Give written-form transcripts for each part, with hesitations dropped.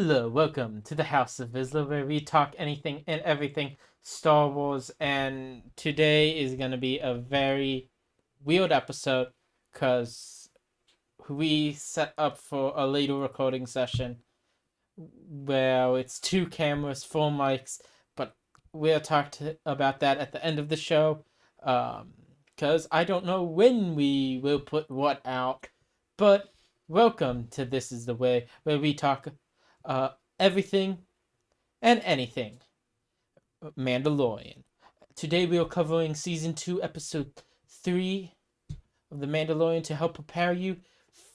Hello, welcome to the House of Isla, where we talk anything and everything Star Wars. And today is going to be a very weird episode because we set up for a later recording session where it's two cameras, four mics, but we'll talk about that at the end of the show because I don't know when we will put what out. But welcome to This Is the Way, where we talk everything and anything Mandalorian. Today we are covering Season 2, Episode 3 of The Mandalorian to help prepare you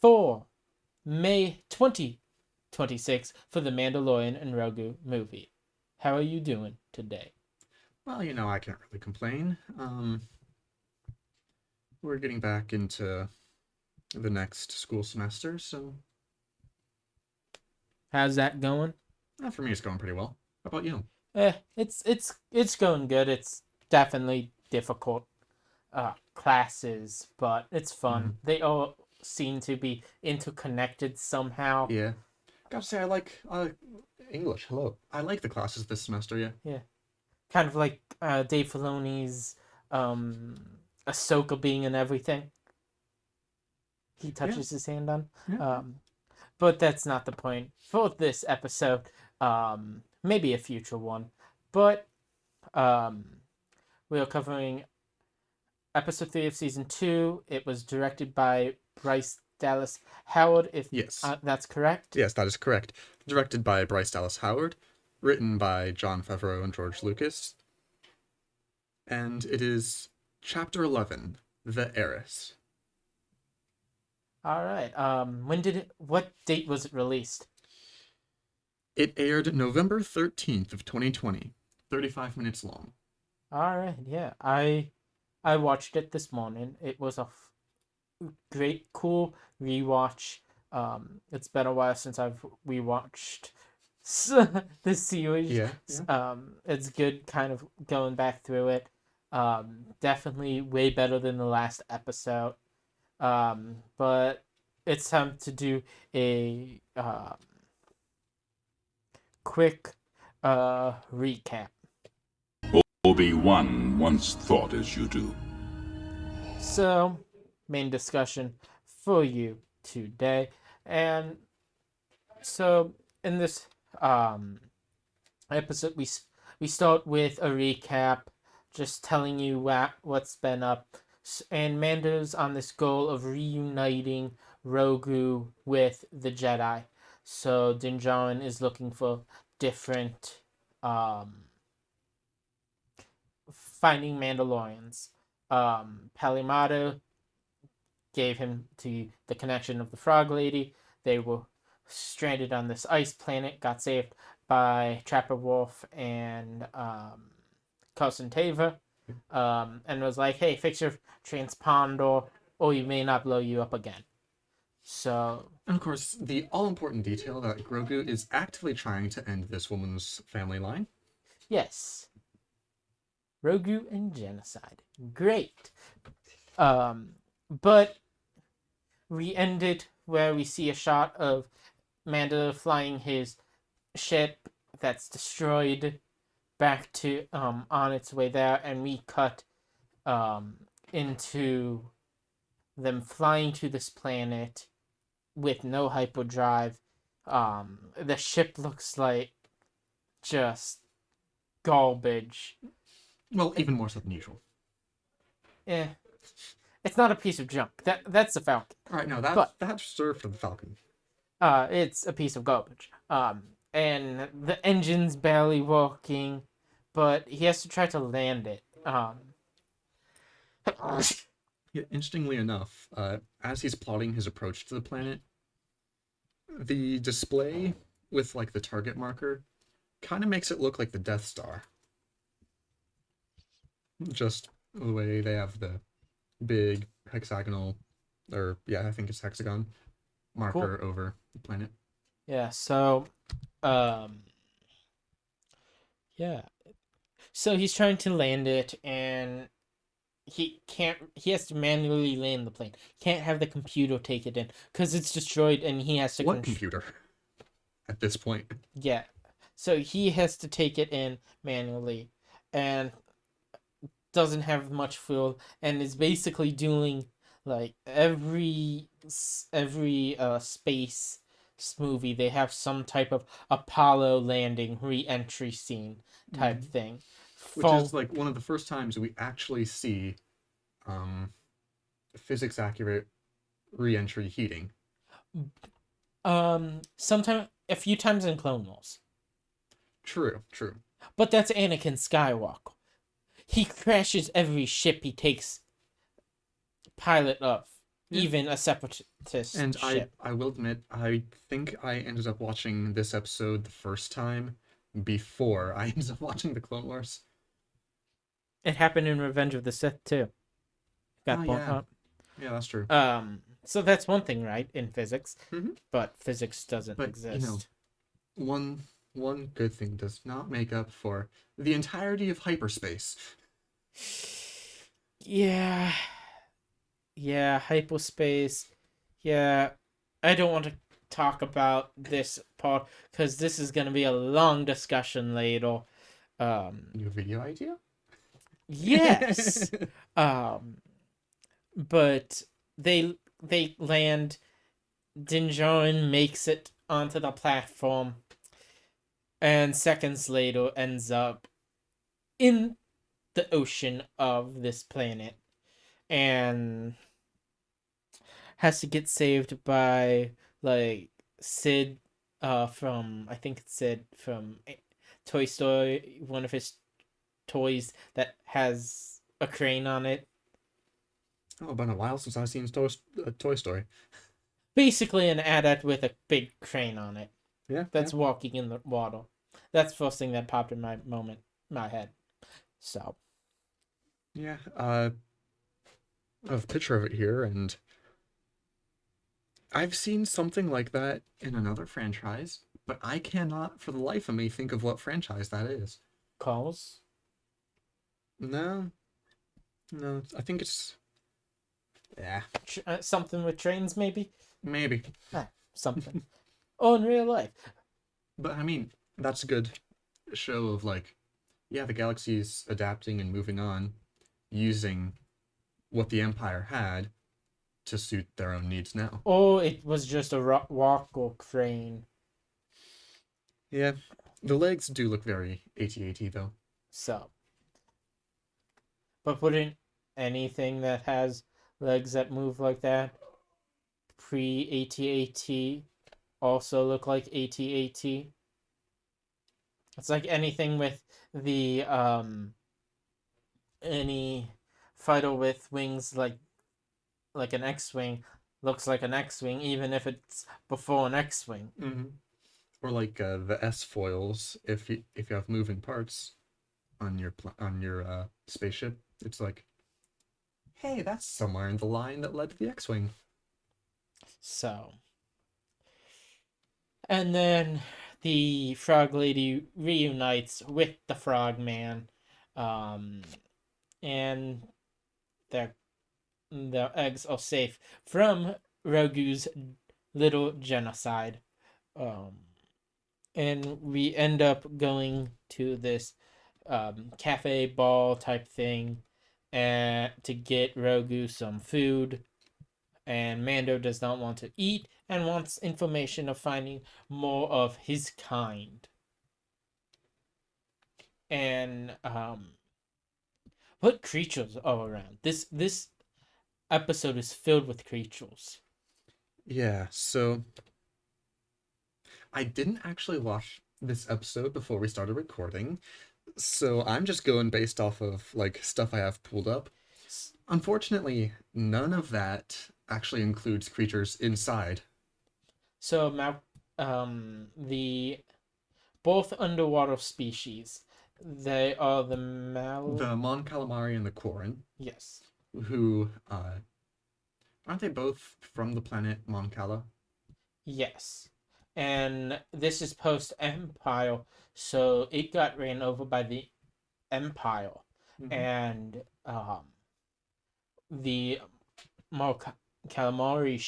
for May 2026 for The Mandalorian and Grogu movie. How are you doing today? Well, I can't really complain. We're getting back into the next school semester, so How's that going? for me it's going pretty well. How about you? It's going good. It's definitely difficult classes, but it's fun. They all seem to be interconnected somehow. Yeah. Gotta say, I like English. Hello. I like the classes this semester, yeah. Yeah. Kind of like Dave Filoni's Ahsoka being in everything. He touches his hand on. Yeah. But that's not the point for this episode. Maybe a future one. But we are covering episode 3 of season 2. It was directed by Bryce Dallas Howard, if Yes. That's correct. Yes, that is correct. Directed by Bryce Dallas Howard, written by Jon Favreau and George Lucas. And it is Chapter 11, The Heiress. All right. What date was it released? It aired November 13th of 2020. 35 minutes long. All right. Yeah. I watched it this morning. It was a great, cool rewatch. It's been a while since I've rewatched this series. Yeah. It's good kind of going back through it. Definitely way better than the last episode. But it's time to do a quick recap. Obi-Wan once thought as you do. So, main discussion for you today. And so in this episode we start with a recap, just telling you what's been up. And Mando's on this goal of reuniting Grogu with the Jedi. So Din Djarin is looking for different finding Mandalorians. Palimado gave him to the connection of the Frog Lady. They were stranded on this ice planet, got saved by Trapper Wolf and Carson Tava, and was like, hey, fix your transponder or you may not blow you up again. So, and of course, the all-important detail that Grogu is actively trying to end this woman's family line. Yes. Grogu and genocide. Great. But we ended where we see a shot of Mando flying his ship that's destroyed back to on its way there, and we cut into them flying to this planet with no hyperdrive. The ship looks like just garbage. Well, even more so than usual. Yeah, it's not a piece of junk. That's the Falcon. All right, no, that's served for the Falcon. It's a piece of garbage. And the engine's barely working, but he has to try to land it. Yeah, interestingly enough, as he's plotting his approach to the planet, the display with like the target marker kind of makes it look like the Death Star. Just the way they have the big hexagonal, or yeah, I think it's hexagon marker over the planet. Yeah, so yeah. So he's trying to land it, and he has to manually land the plane. Can't have the computer take it in because it's destroyed, and he has to What computer? at this point. Yeah. So he has to take it in manually and doesn't have much fuel and is basically doing like every space movie they have some type of Apollo landing re-entry scene type Mhm. thing. Which Fall is like one of the first times we actually see um, physics accurate re-entry heating. sometime a few times in Clone Wars. True, true. But that's Anakin Skywalker. He crashes every ship he takes pilot of, Yeah. even a separatist And I, ship. I will admit, I think I ended up watching this episode the first time before I ended up watching the Clone Wars. It happened in Revenge of the Sith too. Oh Got blown yeah, up. yeah, that's true. So that's one thing, right, in physics, Hmm. but physics doesn't But exist. one one good thing does not make up for the entirety of hyperspace. Yeah, yeah, hyperspace. Yeah, I don't want to talk about this part because this is gonna be a long discussion later. Um, New video idea? yes. Um, but they land. Din Djarin makes it onto the platform, and seconds later ends up in the ocean of this planet, and has to get saved by like Sid, from I think it's Sid from Toy Story, one of his toys that has a crane on it. Oh, been a while since I've seen Toy Story. Basically, an adult with a big crane on it Yeah, yeah, that's walking in the water. That's the first thing that popped in my head. So, yeah. I have a picture of it here, and I've seen something like that in another franchise, but I cannot for the life of me think of what franchise that is. calls No, no, I think it's yeah, something with trains, maybe. maybe. Something. Oh, in real life. But I mean, that's a good show of like, yeah, the galaxy's adapting and moving on using what the Empire had to suit their own needs now. Oh, it was just a walk or crane. Yeah, the legs do look very AT-AT though. So, but putting anything that has legs that move like that pre AT-AT also look like AT-AT. It's like anything with the any fighter with wings like an X-wing looks like an X-wing even if it's before an X-wing. Mm-hmm. Or like the S foils, if you have moving parts on your spaceship, it's like, hey, that's somewhere in the line that led to the X-wing. So, and then the frog lady reunites with the frog man, um, and their eggs are safe from Rogu's little genocide. Um, and we end up going to this cafe ball type thing, and to get Rogu some food. And Mando does not want to eat and wants information of finding more of his kind. And what creatures are around? This episode is filled with creatures. Yeah, so I didn't actually watch this episode before we started recording, so I'm just going based off of like stuff I have pulled up. Unfortunately, none of that actually includes creatures inside. So the both underwater species. They are the The Mon Calamari and the Quarren, yes. who aren't they both from the planet Mon Cala? Yes. And this is post Empire, so it got ran over by the Empire. Mm-hmm. And the Calamari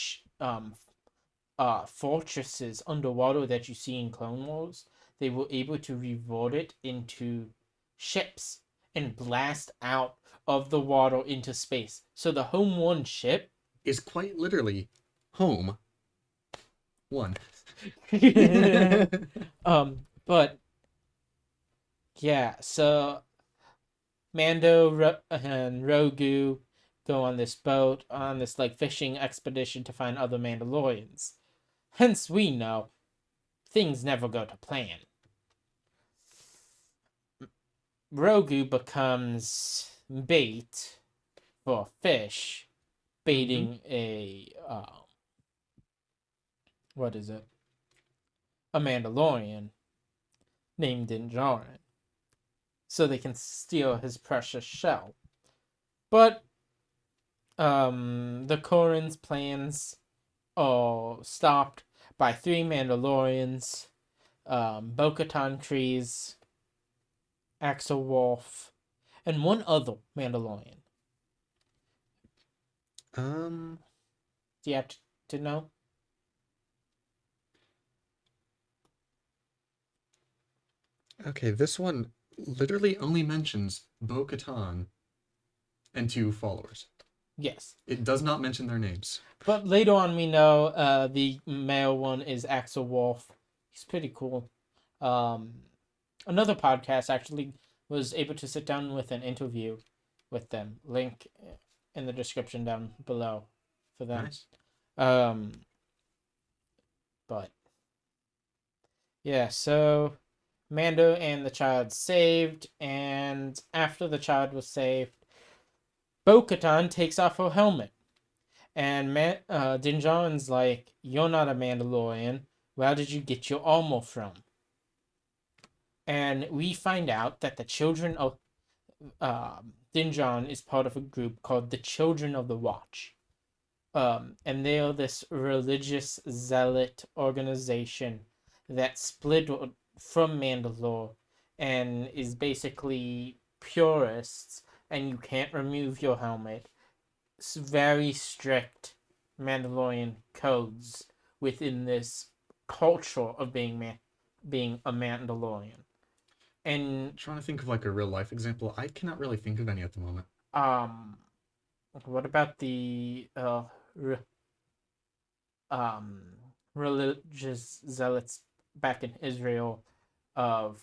fortresses underwater that you see in Clone Wars, they were able to revert it into ships and blast out of the water into space. So the Home One ship Is quite literally home one. but yeah, so and Rogu go on this boat on this like fishing expedition to find other Mandalorians. Hence, we know things never go to plan. Rogu becomes bait for a fish, baiting a what is it? A Mandalorian named Din Djarin, so they can steal his precious shell. But the Corrin's plans are stopped by 3 Mandalorians, Bo-Katan Kryze, Axel Wolf, and one other Mandalorian. Um. Do you have to know? Okay, this one literally only mentions Bo-Katan and 2 followers. Yes. It does not mention their names. But later on, we know the male one is Axel Wolf. He's pretty cool. Another podcast actually was able to sit down with an interview with them. Link in the description down below for them. Nice. But yeah, so Mando and the child saved, and after the child was saved, Bo-Katan takes off her helmet. And Din Djarin's like, "You're not a Mandalorian. Where did you get your armor from?" And we find out that the children of Din Djarin is part of a group called the Children of the Watch. And they are this religious zealot organization that split from Mandalore and is basically purists, and you can't remove your helmet. It's very strict Mandalorian codes within this culture of being a Mandalorian. And I'm trying to think of like a real life example. I cannot really think of any at the moment. what about the religious zealots back in Israel of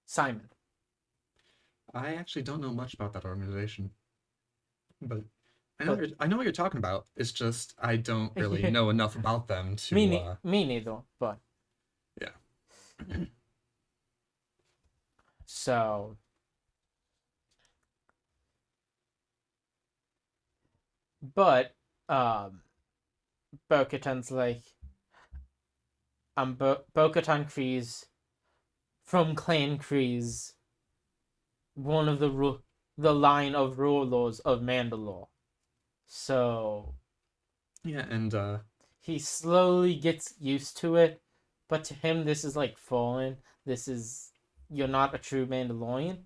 Simon? I actually don't know much about that organization, but But I know what you're talking about. It's just I don't really know enough about them to. me neither. But yeah. So but Bo-Katan's like, I'm Bo-Katan Kryze from Clan Kryze, one of the line of rulers of Mandalore. So Yeah, and he slowly gets used to it, but to him this is like foreign. This is, you're not a true Mandalorian.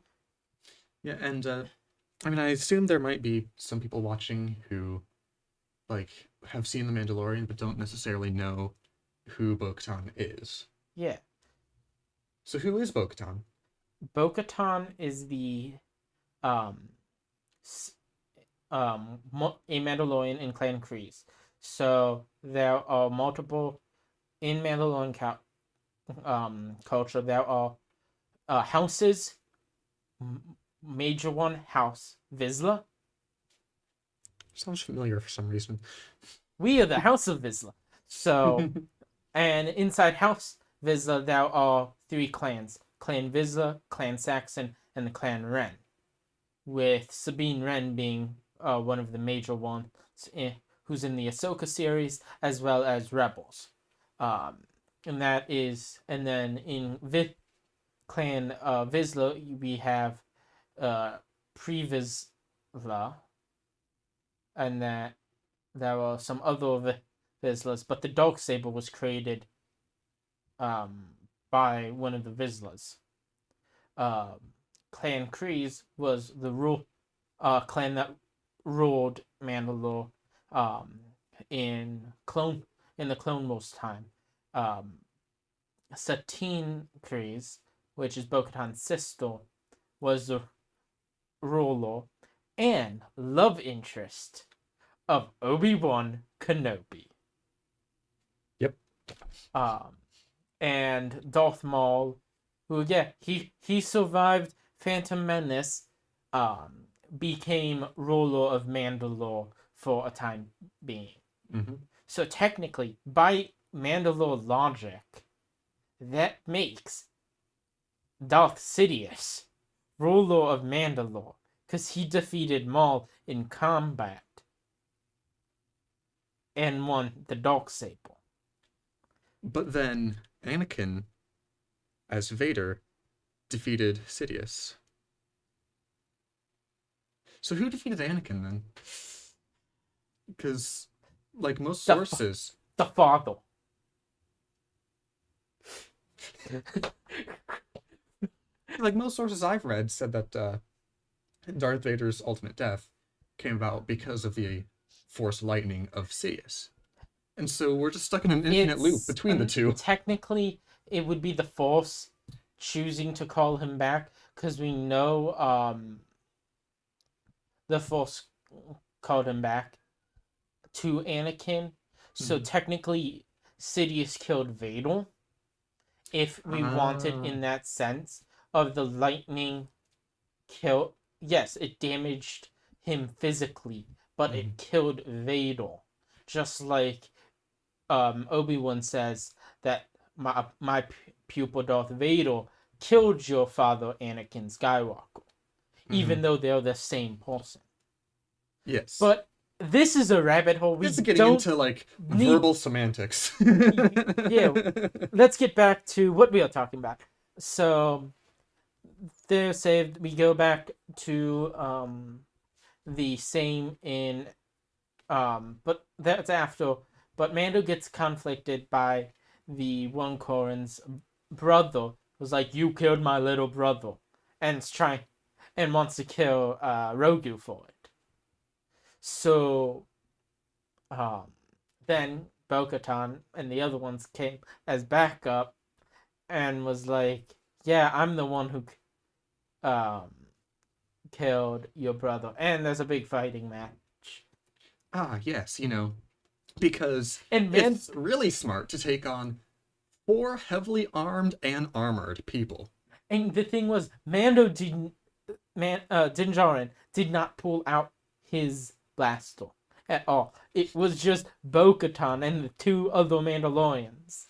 yeah, and I mean, I assume there might be some people watching who like have seen The Mandalorian but don't necessarily know who Bo-Katan is. Yeah. So who is Bo-Katan? Bo-Katan is the um a Mandalorian in Clan Kryze. So there are multiple in Mandalorian culture. There are houses. Major one, House Vizsla. Sounds familiar for some reason. We are the House of Vizsla. So, and inside House Vizsla, there are 3 clans: Clan Vizsla, Clan Saxon, and the Clan Wren. With Sabine Wren being one of the major ones, who's in the Ahsoka series, as well as Rebels. And that is, and then in Clan Vizsla, we have Pre-Vizsla, and that there are some other Vizslas, but the Darksaber was created by one of the Vizslas. Clan Kryze was the clan that ruled Mandalore, um, in the Clone Wars time. Um, Satine Kryze, which is Bo-Katan's sister, was the ruler and love interest of Obi-Wan Kenobi. Yep. And Darth Maul, who he survived Phantom Menace, became ruler of Mandalore for a time being. Mm-hmm. So technically, by Mandalore logic, that makes Darth Sidious ruler of Mandalore because he defeated Maul in combat and won the Darksaber. But then Anakin, as Vader, defeated Sidious. So who defeated Anakin then? Because, like most sources, The father. like most sources I've read, said that Darth Vader's ultimate death came about because of the Force lightning of Sidious. And so we're just stuck in an infinite loop between the two. Technically, it would be the Force choosing to call him back because we know the Force called him back to Anakin. So technically, Sidious killed Vader. If we wanted in that sense of the lightning kill, yes, it damaged him physically, but it killed Vader. Just like Obi-Wan says that my pupil Darth Vader killed your father Anakin Skywalker, even though they're the same person. Yes. But this is a rabbit hole. This is getting into like verbal semantics. Yeah, let's get back to what we are talking about. So they're saved. We go back to the same in but that's after. But Mando gets conflicted by the one Corran's brother, who's like, "You killed my little brother," and is trying and wants to kill Rogu for it. So then Bo-Katan and the other ones came as backup and was like, "Yeah, I'm the one who killed your brother," and there's a big fighting match. Ah, yes, because And it's really smart to take on 4 heavily armed and armored people. And the thing was, Mando Din Djarin did not pull out his blaster at all. It was just Bo-Katan and the 2 other Mandalorians.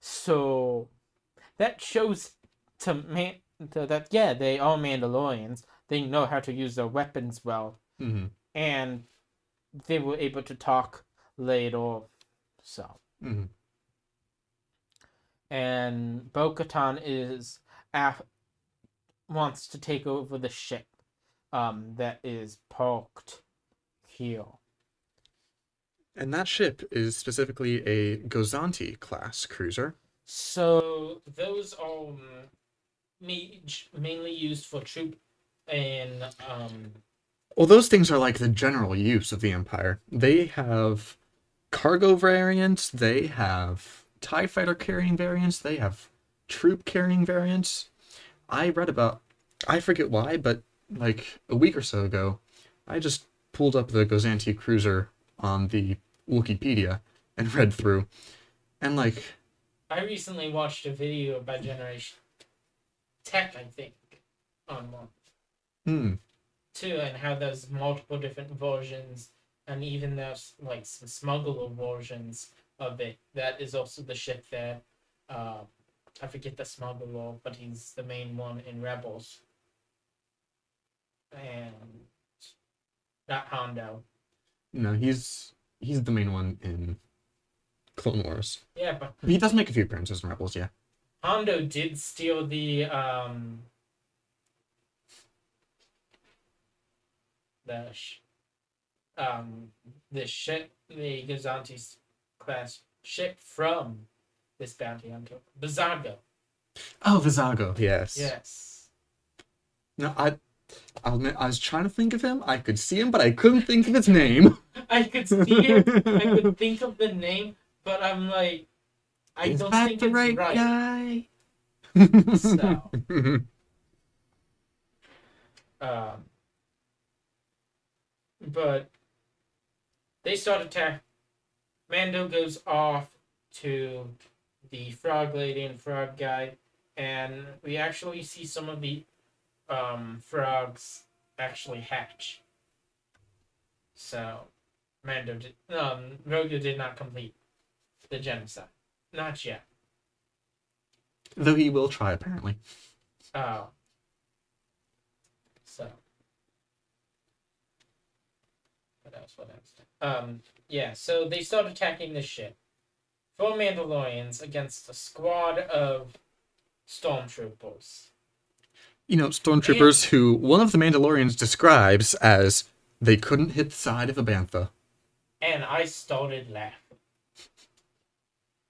So that shows that they are Mandalorians. They know how to use their weapons well, and they were able to talk later. So. And Bo-Katan wants to take over the ship that is parked here. And that ship is specifically a Gozanti class cruiser. So those are mainly used for troop and Well, those things are like the general use of the Empire. They have cargo variants, they have TIE fighter carrying variants, they have troop carrying variants. I forget why, but like a week or so ago, I just pulled up the Gozanti cruiser on the Wikipedia and read through. And like, I recently watched a video by Generation Tech, I think, on one. Too, and how there's multiple different versions, and even there's like some smuggler versions of it. That is also the ship that I forget the smuggler, but he's the main one in Rebels. And not Hondo. No, he's the main one in Clone Wars. Yeah, but he does make a few appearances in Rebels, yeah. Hondo did steal the ship, the Gazanti class ship from this bounty hunter, Vizago. Oh, Vizago, yes. Yes. No, I'll admit, I was trying to think of him. I could see him, but I couldn't think of his name. I could see it. I could think of the name, but I'm like, I Is don't that think the it's right right. guy? So, um, but they start attack. Mando goes off to the frog lady and frog guy, and we actually see some of the frogs actually hatch. So, Grogu did not complete the genocide, not yet. Though he will try, apparently. Oh, so what else? What else? Yeah. So they start attacking the ship. 4 Mandalorians against a squad of stormtroopers. You know, stormtroopers who one of the Mandalorians describes as they couldn't hit the side of a bantha. And I started laughing.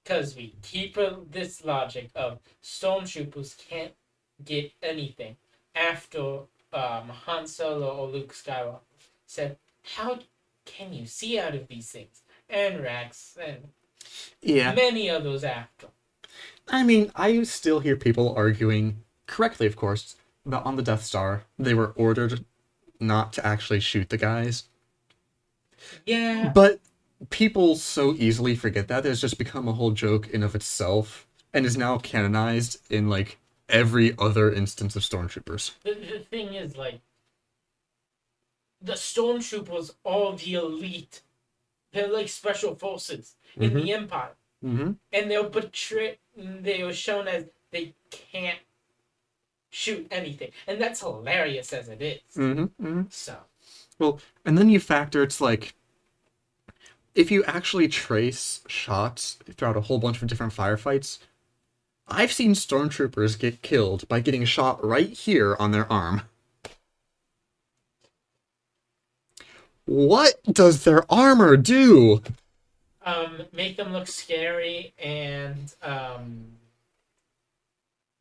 Because we keep this logic of stormtroopers can't get anything after Han Solo or Luke Skywalker said, how can you see out of these things? And Rex and Yeah. many others after. I mean, I still hear people arguing, correctly of course, that on the Death Star, they were ordered not to actually shoot the guys. Yeah. But people so easily forget that. It's just become a whole joke in of itself, and is now canonized in, like, every other instance of stormtroopers. The thing is, like, the stormtroopers are the elite. They're like special forces in the Empire. Mm-hmm. And they are shown as they can't shoot anything. And that's hilarious as it is. Mm-hmm. Mm-hmm. So. Well, and then you factor, it's like, if you actually trace shots throughout a whole bunch of different firefights, I've seen stormtroopers get killed by getting shot right here on their arm. What does their armor do? Make them look scary and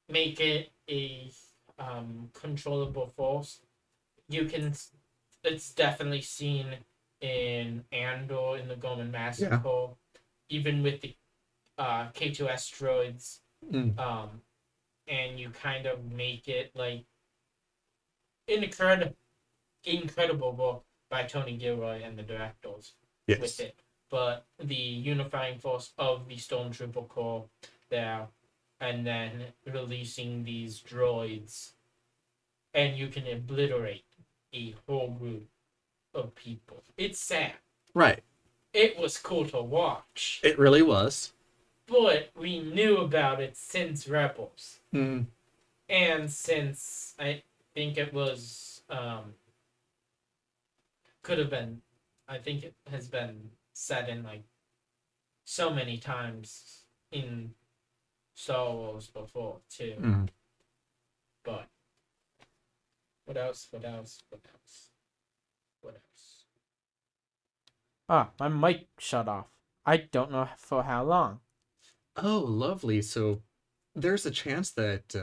make it a controllable force. It's definitely seen in Andor in the Gorman Massacre, even with the K2S droids. And you kind of make it like incredible by Tony Gilroy and the directors with it. But the unifying force of the Stormtrooper Corps there, and then releasing these droids, and you can obliterate a whole group of people. It's sad. Right. It was cool to watch. It really was. But we knew about it since Rebels. Mm. And since I think it was could have been, I think it has been said in like so many times in Star Wars before too. Mm. But what else? Ah, my mic shut off. I don't know for how long. Oh, lovely. So there's a chance that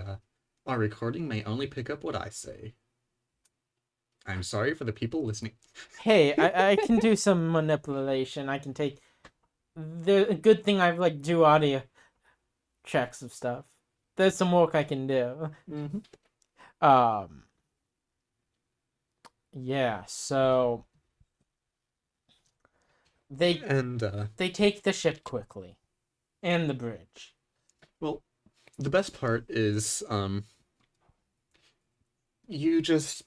our recording may only pick up what I say. I'm sorry for the people listening. Hey, I can do some manipulation. I can take the good thing I've like do audio checks of stuff. There's some work I can do. Mm-hmm. Yeah, so they take the ship quickly and the bridge. Well, the best part is you just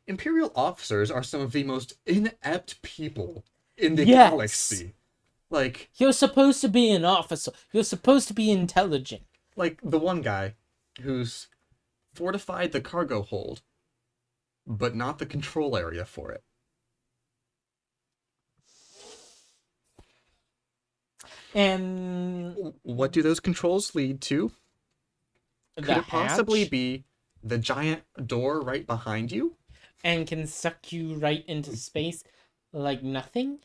Imperial officers are some of the most inept people in the galaxy. Like, you're supposed to be an officer. You're supposed to be intelligent. Like the one guy who's fortified the cargo hold, but not the control area for it. And what do those controls lead to? Could it possibly be the giant door right behind you? And can suck you right into space like nothing?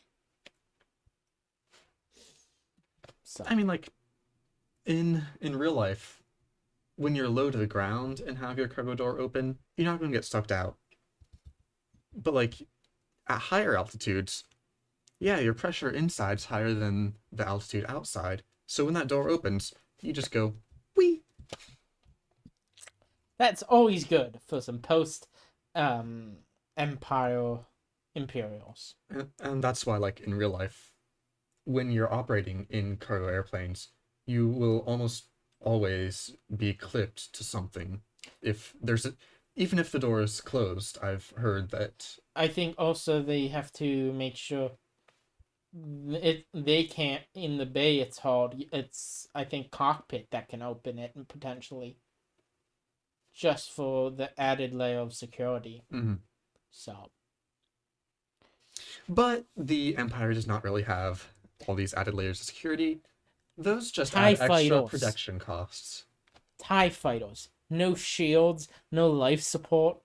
So. I mean, like, in real life, when you're low to the ground and have your cargo door open, you're not going to get sucked out. But like at higher altitudes, yeah, your pressure inside's higher than the altitude outside. So when that door opens, you just go, wee. That's always good for some post Empire Imperials. And that's why, like in real life, when you're operating in cargo airplanes, you will almost always be clipped to something. If there's a, even if the door is closed, I've heard that. I think also they have to make sure they can't in the bay. It's hard. It's I think cockpit that can open it and potentially just for the added layer of security. Mhm. So But the Empire does not really have all these added layers of security. Those just TIE add extra fighters. protection costs. TIE fighters, no shields, no life support.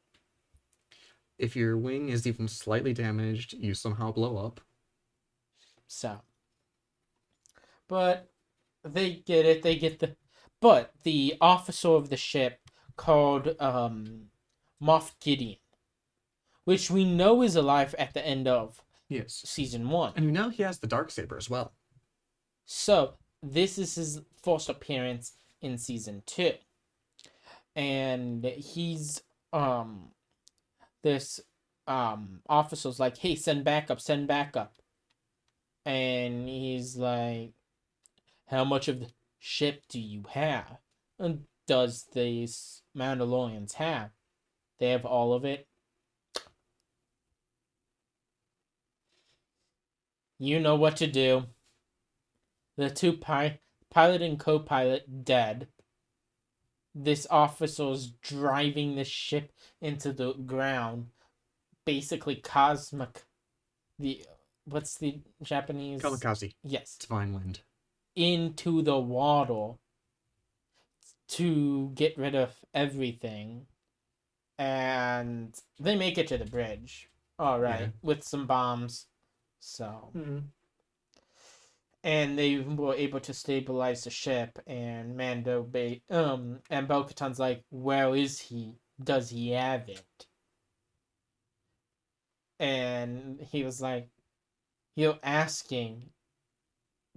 If your wing is even slightly damaged, you somehow blow up. So, but they get it. They get but the officer of the ship called Moff Gideon, which we know is alive at the end of Yes. season 1. And you know he has the Darksaber as well. So this is his first appearance in season 2, and he's this officer's like, hey, send backup, and he's like, how much of the ship do you have? And does these Mandalorians have? They have all of it. You know what to do. The two pilot and co-pilot dead. This officer's driving the ship into the ground. Basically cosmic. What's the Japanese? Kamikaze. Yes. Divine Wind. Into the water to get rid of everything. And they make it to the bridge. All right. Yeah. With some bombs. So. Mm-hmm. And they were able to stabilize the ship, and and Bo-Katan's like, where is he? Does he have it? And he was like, you're asking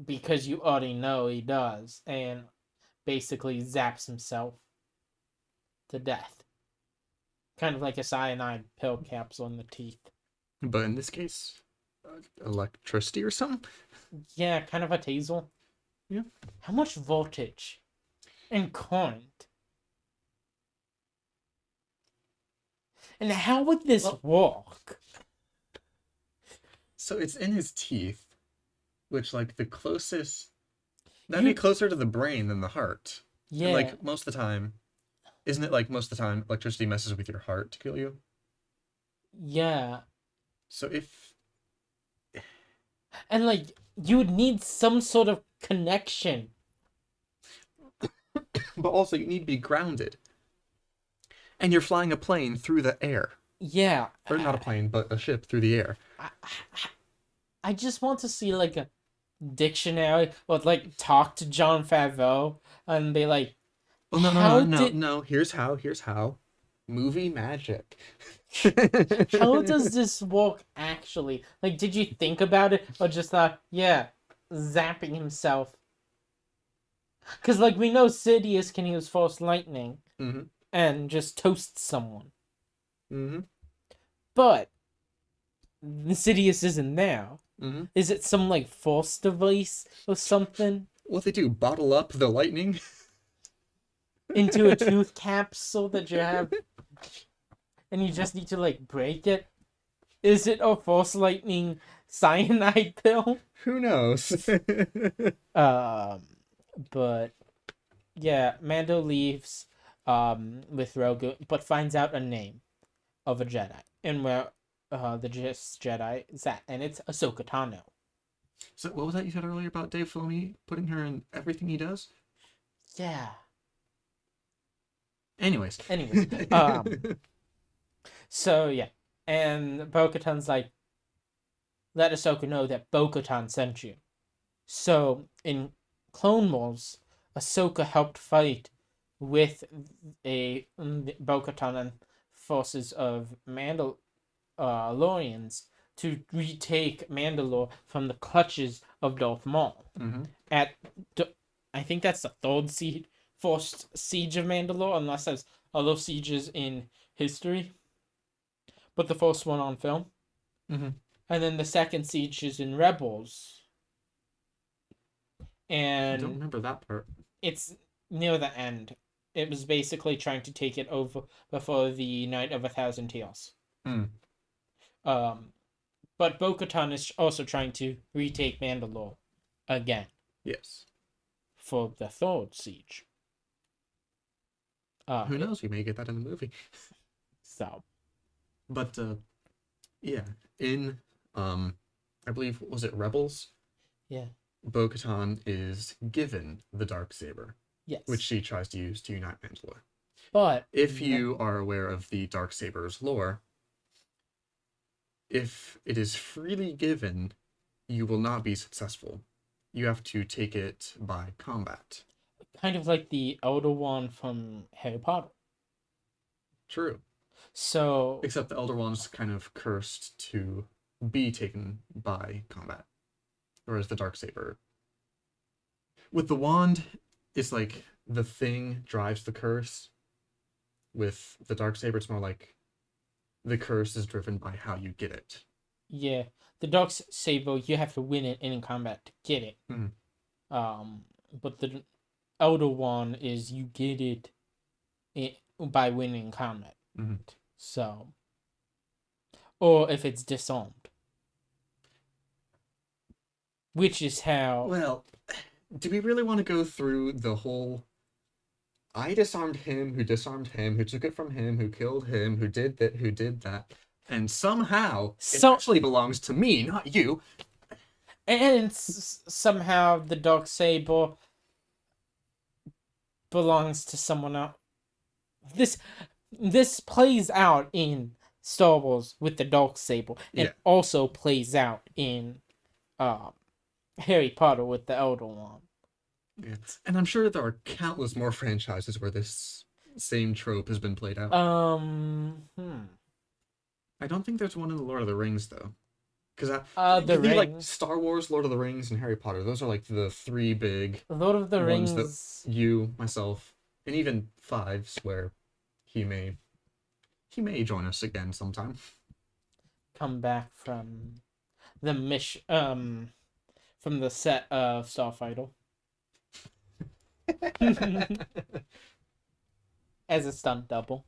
because you already know he does, and basically zaps himself to death. Kind of like a cyanide pill capsule in the teeth. But in this case, electricity or something? Yeah, kind of a taser. Yeah. How much voltage and current? And how would this work? So it's in his teeth, which, like, the closest... That'd be closer to the brain than the heart. Yeah. And, like, most of the time... Isn't it, like, most of the time, electricity messes with your heart to kill you? Yeah. So if... And, like, you would need some sort of connection. But also, you need to be grounded. And you're flying a plane through the air. Yeah. Or not a plane, but a ship through the air. I just want to see, like, a dictionary or, like, talk to Jon Favreau and be like, Oh, no. Here's how. Movie magic. how does this work actually? Like, did you think about it or just thought, yeah, zapping himself? Because, like, we know Sidious can use Force Lightning and just toast someone. But Sidious isn't there. Is it some, like, Force device or something? What they do, bottle up the lightning? Into a tooth capsule that you have, and you just need to, like, break it? Is it a Force Lightning cyanide pill? Who knows? But yeah, Mando leaves with Grogu, but finds out a name of a Jedi and where the Jedi is at, and it's Ahsoka Tano. So what was that you said earlier about Dave Filoni putting her in everything he does? Yeah. Anyways. So yeah, and Bo-Katan's like, let Ahsoka know that Bo-Katan sent you. So in Clone Wars, Ahsoka helped fight with Bo-Katan and forces of Mandalorians to retake Mandalore from the clutches of Darth Maul. Mm-hmm. I think that's the third forced siege of Mandalore, unless there's other sieges in history. But the first one on film. Mm-hmm. And then the second siege is in Rebels. I And don't remember that part. it's near the end. It was basically trying to take it over before the Night of 1,000 Tears. Mm. But Bo-Katan is also trying to retake Mandalore again Yes. for the third siege. Who knows? We may get that in the movie. So, But yeah, in I believe was it Rebels? yeah. Bo-Katan is given the Darksaber, Yes. which she tries to use to unite Mandalore. But If you are aware of the Darksaber's lore, if it is freely given, you will not be successful. You have to take it by combat. kind of like the Elder Wand from Harry Potter. True. So, Except the Elder Wand's kind of cursed to be taken by combat. Whereas the Darksaber. With the wand, it's like the thing drives the curse. With the Darksaber, it's more like the curse is driven by how you get it. yeah, the Dark Saber, you have to win it in combat to get it. Mhm. But the Elder Wand is you get it by winning combat. Mhm. So, or if it's disarmed, which is how. Well, do we really want to go through the whole I disarmed him, who disarmed him, who took it from him, who killed him, who did that, and somehow it actually belongs to me, not you. And somehow the Dark Saber belongs to someone else. This plays out in Star Wars with the Dark Saber, and also plays out in Harry Potter with the Elder Wand. Yeah. And I'm sure there are countless more franchises where this same trope has been played out. I don't think there's one in the Lord of the Rings though, because like Star Wars, Lord of the Rings, and Harry Potter. Those are like the three big Lord of the ones Rings. That you, myself, and even Fives, where he may join us again sometime. Come back from the from the set of Starfighter. As a stunt double.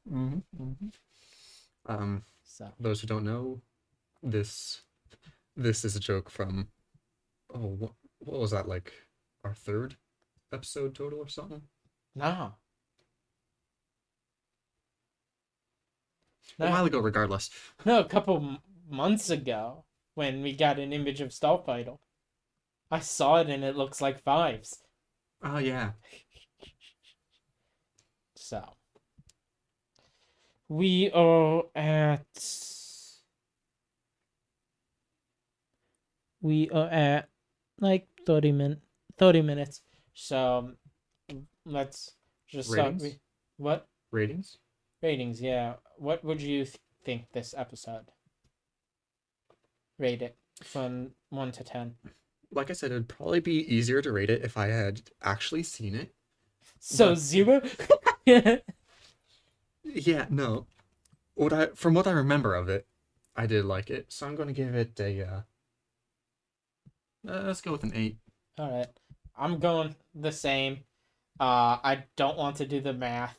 So those who don't know, this is a joke from what was that, like our third episode total or something? No. A while ago, regardless. No, a couple months ago when we got an image of Starfighter. I saw it and it looks like Fives. Oh yeah. So we are at like 30 minutes. So let's just Ratings? start. What? Ratings? Ratings, yeah. What would you think this episode? Rate it from 1 to 10. Like I said, it'd probably be easier to rate it if I had actually seen it. So but... 0? Yeah, no. From what I remember of it, I did like it. So I'm going to give it a let's go with an 8. All right. I'm going the same. I don't want to do the math.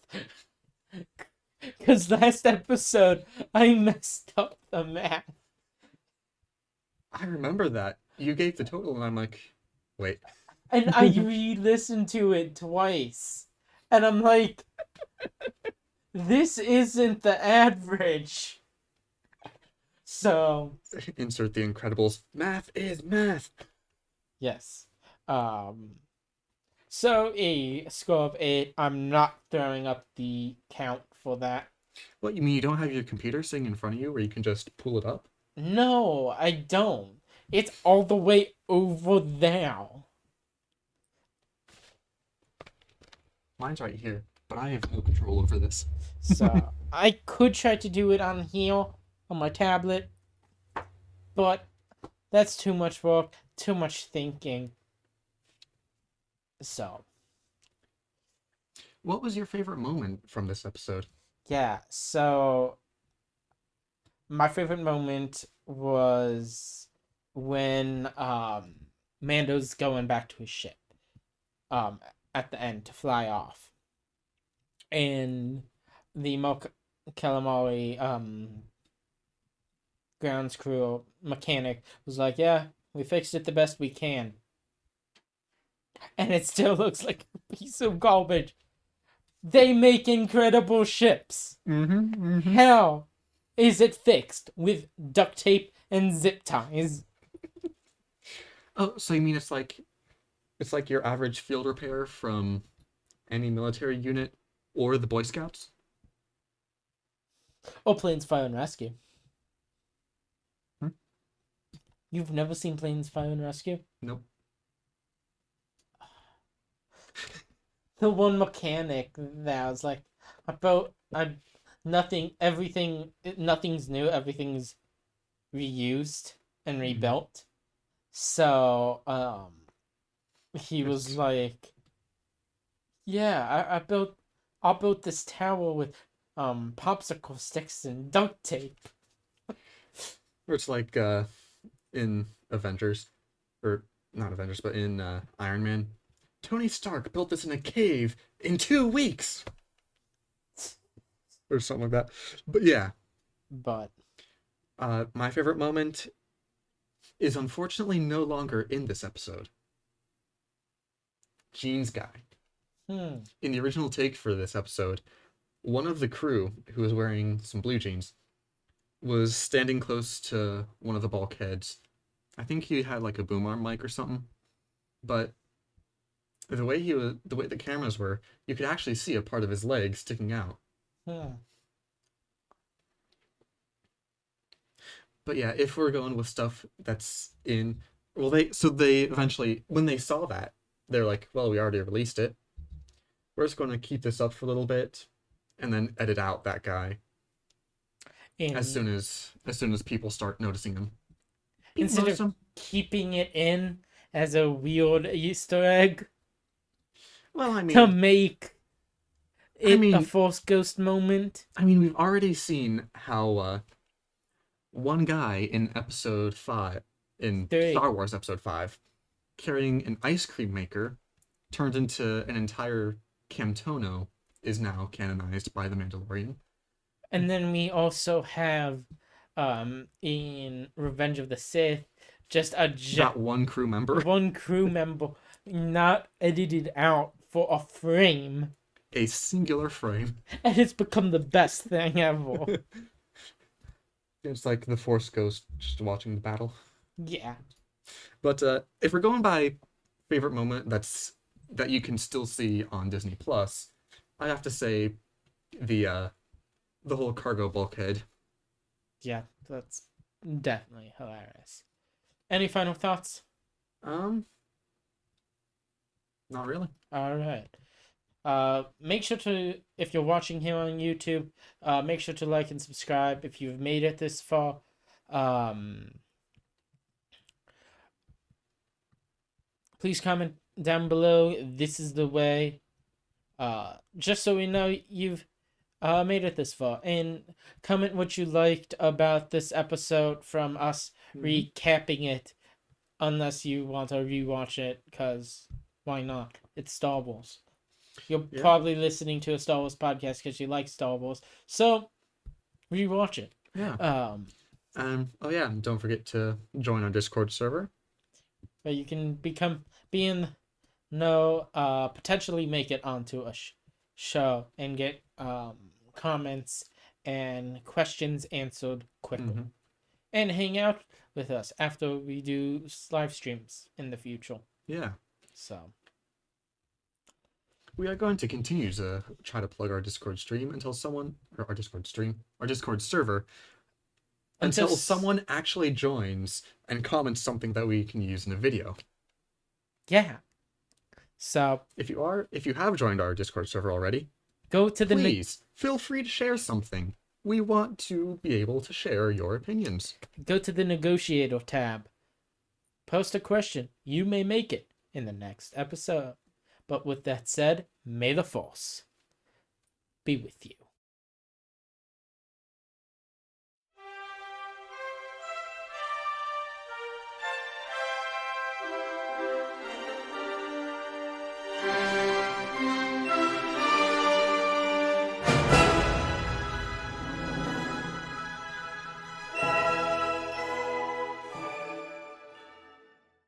Because last episode, I messed up the math. I remember that. You gave the total, and I'm like, wait. And I re-listened to it twice. And I'm like, this isn't the average. So. Insert the Incredibles. Math is math. Yes. So a score of 8. I'm not throwing up the count for that. What, you mean you don't have your computer sitting in front of you where you can just pull it up? No, I don't. It's all the way over there. Mine's right here. but I have no control over this. So I could try to do it on here on my tablet, but that's too much work, too much thinking. So What was your favorite moment from this episode? yeah, so my favorite moment was when Mando's going back to his ship um at the end to fly off. And the Calamari grounds crew mechanic was like, "Yeah, we fixed it the best we can." And it still looks like a piece of garbage. They make incredible ships. How is it fixed with duct tape and zip ties? Oh, so you mean it's like your average field repair from any military unit or the Boy Scouts? Or Planes Fire and Rescue. Hmm? You've never seen Planes Fire and Rescue? Nope. The one mechanic that was like, nothing's new, everything's reused and rebuilt. So, he was like, yeah, I built this tower with, popsicle sticks and duct tape. Or it's like in Avengers, or not Avengers, but in Iron Man. Tony Stark built this in a cave in 2 weeks. Or something like that. But yeah. But My favorite moment is unfortunately no longer in this episode. Jeans guy. In the original take for this episode, one of the crew, who was wearing some blue jeans, was standing close to one of the bulkheads. I think he had like a boom arm mic or something. But the way the cameras were, you could actually see a part of his leg sticking out. But yeah, if we're going with stuff that's in, well, they eventually, when they saw that, they're like, well, we already released it. We're just going to keep this up for a little bit, and then edit out that guy and as soon as people start noticing him. instead of keeping it in as a weird Easter egg, well, I mean, to make it I mean, a Force Ghost moment. I mean, we've already seen how one guy in episode 5, in Star Wars episode 5, carrying an ice cream maker turned into an entire Camtono is now canonized by the Mandalorian. And then we also have in Revenge of the Sith just that one crew member not edited out for a frame, a singular frame, and it's become the best thing ever. It's like the Force Ghost just watching the battle. Yeah. But if we're going by favorite moment that you can still see on Disney Plus, I have to say the whole cargo bulkhead. Yeah, that's definitely hilarious. Any final thoughts? Not really. All right. Make sure to, if you're watching here on YouTube, make sure to like and subscribe if you've made it this far. Please comment down below. This is the way. Just so we know you've made it this far, and comment what you liked about this episode from us recapping it, unless you want to rewatch it, because why not? It's Star Wars. You're probably listening to a Star Wars podcast because you like Star Wars, so rewatch it. Yeah. Oh yeah, and don't forget to join our Discord server, where you can potentially make it onto a show and get comments and questions answered quickly, and hang out with us after we do live streams in the future. Yeah. So we are going to continue to try to plug our Discord stream until our Discord server, until someone actually joins and comments something that we can use in a video. Yeah. So if you have joined our Discord server already, Go to the Please feel free to share something. We want to be able to share your opinions. go to the negotiator tab. Post a question. You may make it in the next episode. But with that said, may the force be with you.